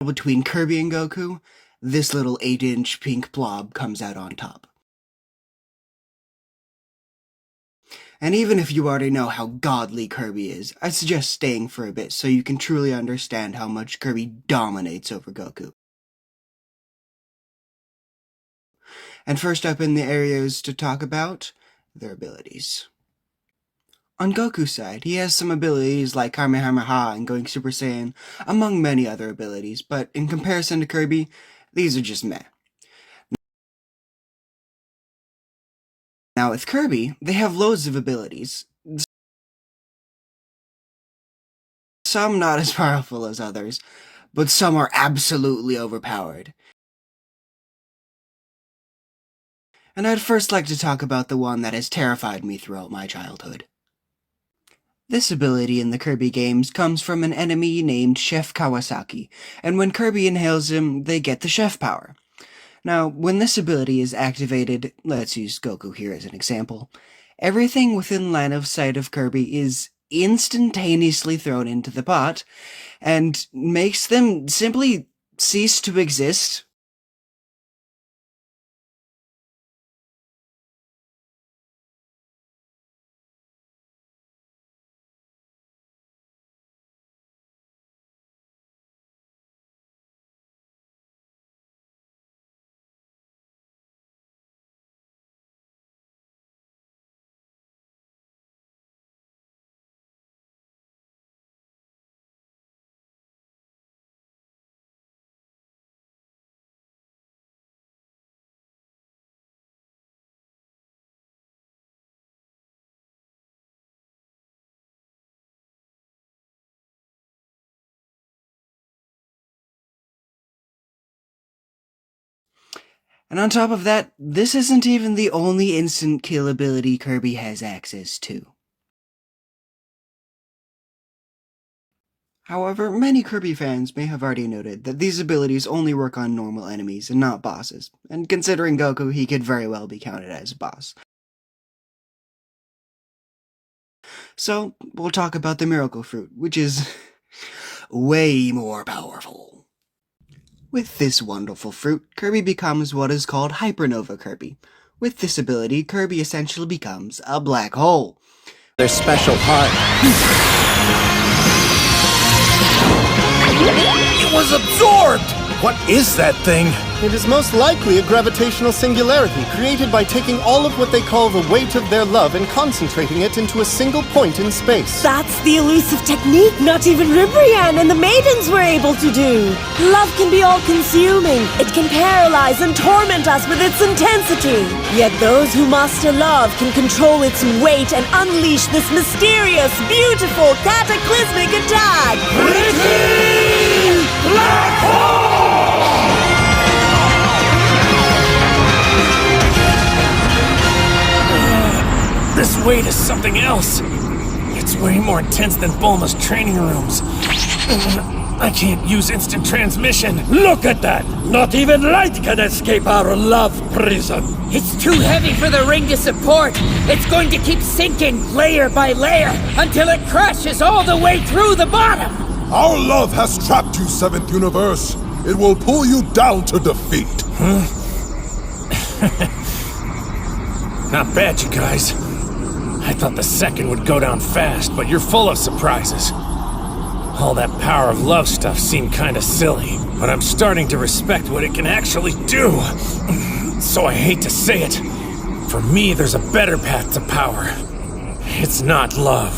between Kirby and Goku, this little 8-inch pink blob comes out on top. And even if you already know how godly Kirby is, I suggest staying for a bit so you can truly understand how much Kirby dominates over Goku. And first up in the areas to talk about, their abilities. On Goku's side, he has some abilities like Kamehameha and going Super Saiyan, among many other abilities, but in comparison to Kirby, these are just meh. Now with Kirby, they have loads of abilities. Some not as powerful as others, but some are absolutely overpowered. And I'd first like to talk about the one that has terrified me throughout my childhood. This ability in the Kirby games comes from an enemy named Chef Kawasaki, and when Kirby inhales him, they get the chef power. Now, when this ability is activated, let's use Goku here as an example, everything within line of sight of Kirby is instantaneously thrown into the pot, and makes them simply cease to exist. And on top of that, this isn't even the only instant kill ability Kirby has access to. However, many Kirby fans may have already noted that these abilities only work on normal enemies and not bosses, and considering Goku, he could very well be counted as a boss. So, we'll talk about the Miracle Fruit, which is way more powerful. With this wonderful fruit, Kirby becomes what is called Hypernova Kirby. With this ability, Kirby essentially becomes a black hole. Their special part. It was absorbed! What is that thing? It is most likely a gravitational singularity created by taking all of what they call the weight of their love and concentrating it into a single point in space. That's the elusive technique not even Ribrianne and the maidens were able to do. Love can be all-consuming. It can paralyze and torment us with its intensity. Yet those who master love can control its weight and unleash this mysterious, beautiful, cataclysmic attack. Pretty Black Hole! This weight is something else. It's way more intense than Bulma's training rooms. I can't use instant transmission. Look at that! Not even light can escape our love prison. It's too heavy for the ring to support. It's going to keep sinking layer by layer until it crashes all the way through the bottom. Our love has trapped you, Seventh Universe. It will pull you down to defeat. Huh? Not bad, you guys. I thought the second would go down fast, but you're full of surprises. All that power of love stuff seemed kinda silly, but I'm starting to respect what it can actually do. So I hate to say it. For me, there's a better path to power. It's not love.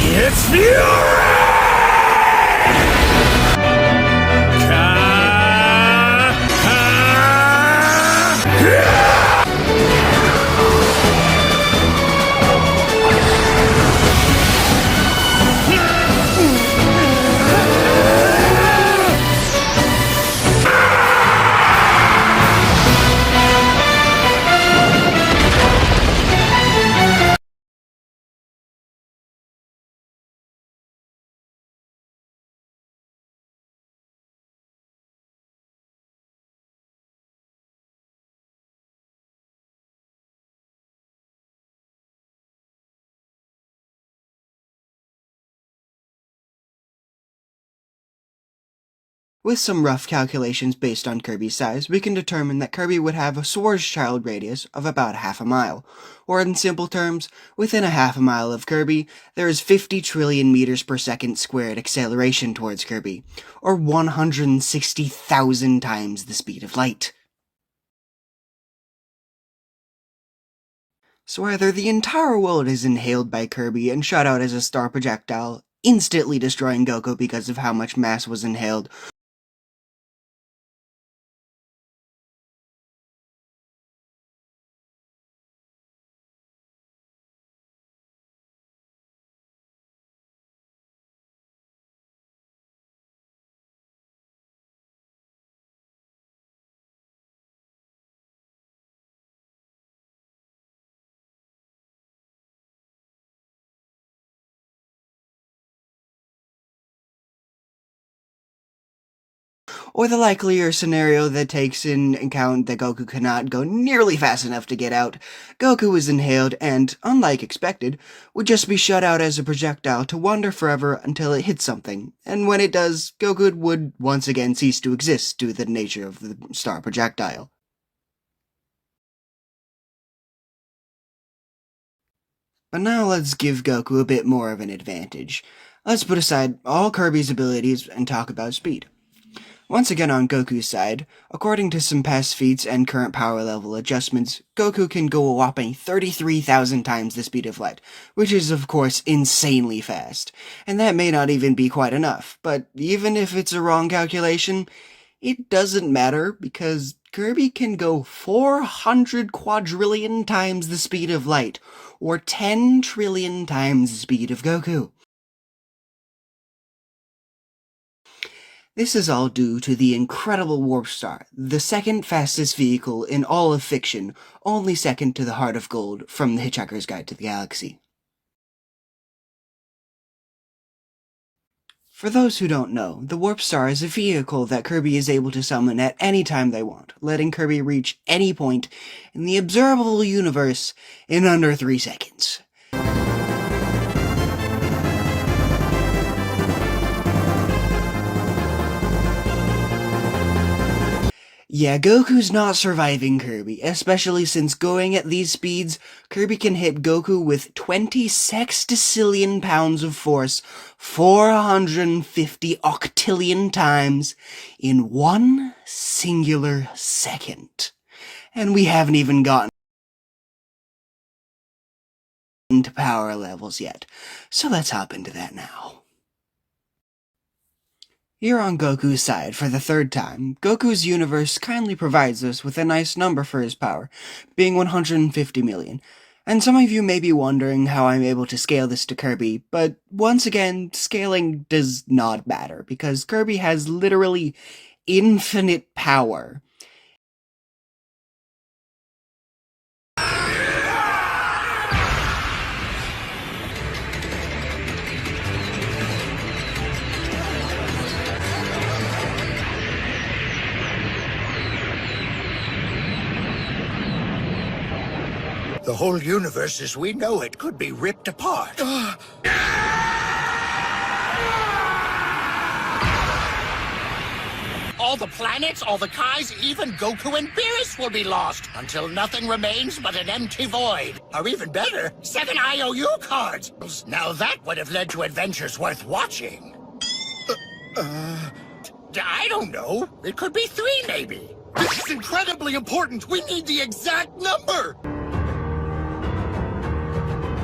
It's fury! With some rough calculations based on Kirby's size, we can determine that Kirby would have a Schwarzschild radius of about half a mile. Or in simple terms, within a half a mile of Kirby, there is 50 trillion meters per second squared acceleration towards Kirby, or 160,000 times the speed of light. So either the entire world is inhaled by Kirby and shot out as a star projectile, instantly destroying Goku because of how much mass was inhaled, or the likelier scenario that takes in account that Goku cannot go nearly fast enough to get out. Goku is inhaled and, unlike expected, would just be shut out as a projectile to wander forever until it hits something, and when it does, Goku would once again cease to exist due to the nature of the star projectile. But now let's give Goku a bit more of an advantage. Let's put aside all Kirby's abilities and talk about speed. Once again on Goku's side, according to some past feats and current power level adjustments, Goku can go a whopping 33,000 times the speed of light, which is of course insanely fast. And that may not even be quite enough, but even if it's a wrong calculation, it doesn't matter because Kirby can go 400 quadrillion times the speed of light, or 10 trillion times the speed of Goku. This is all due to the incredible Warpstar, the second fastest vehicle in all of fiction, only second to the Heart of Gold from The Hitchhiker's Guide to the Galaxy. For those who don't know, the Warpstar is a vehicle that Kirby is able to summon at any time they want, letting Kirby reach any point in the observable universe in under 3 seconds. Yeah, Goku's not surviving Kirby, especially since going at these speeds, Kirby can hit Goku with 20 sextillion pounds of force 450 octillion times in one singular second. And we haven't even gotten into power levels yet, so let's hop into that now. Here on Goku's side, for the third time, Goku's universe kindly provides us with a nice number for his power, being 150 million. And some of you may be wondering how I'm able to scale this to Kirby, but once again, scaling does not matter, because Kirby has literally infinite power. The whole universe as we know it could be ripped apart. All the planets, all the Kais, even Goku and Beerus will be lost until nothing remains but an empty void. Or even better, 7 IOU cards. Now that would have led to adventures worth watching. I don't know. It could be 3, maybe. This is incredibly important. We need the exact number.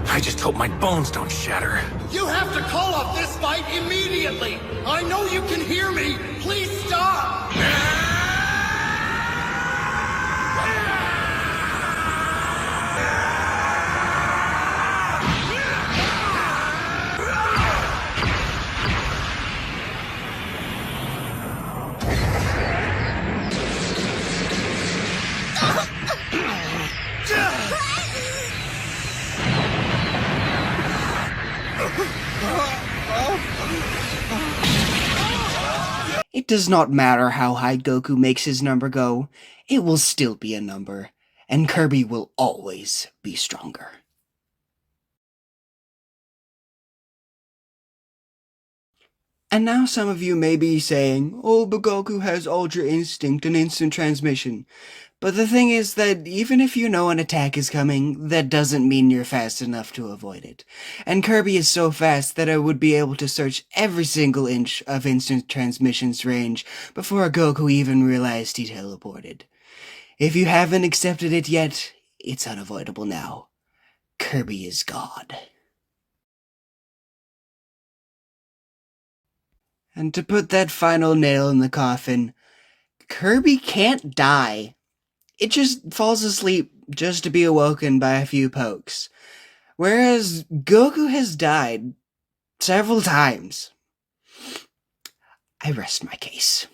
I just hope my bones don't shatter. You have to call off this fight immediately! I know you can hear me! Please stop! It does not matter how high Goku makes his number go, it will still be a number, and Kirby will always be stronger. And now some of you may be saying, oh, but Goku has Ultra Instinct and instant transmission. But the thing is that even if you know an attack is coming, that doesn't mean you're fast enough to avoid it. And Kirby is so fast that I would be able to search every single inch of instant transmission's range before Goku even realized he teleported. If you haven't accepted it yet, it's unavoidable now. Kirby is God. And to put that final nail in the coffin, Kirby can't die. It just falls asleep just to be awoken by a few pokes. Whereas Goku has died several times. I rest my case.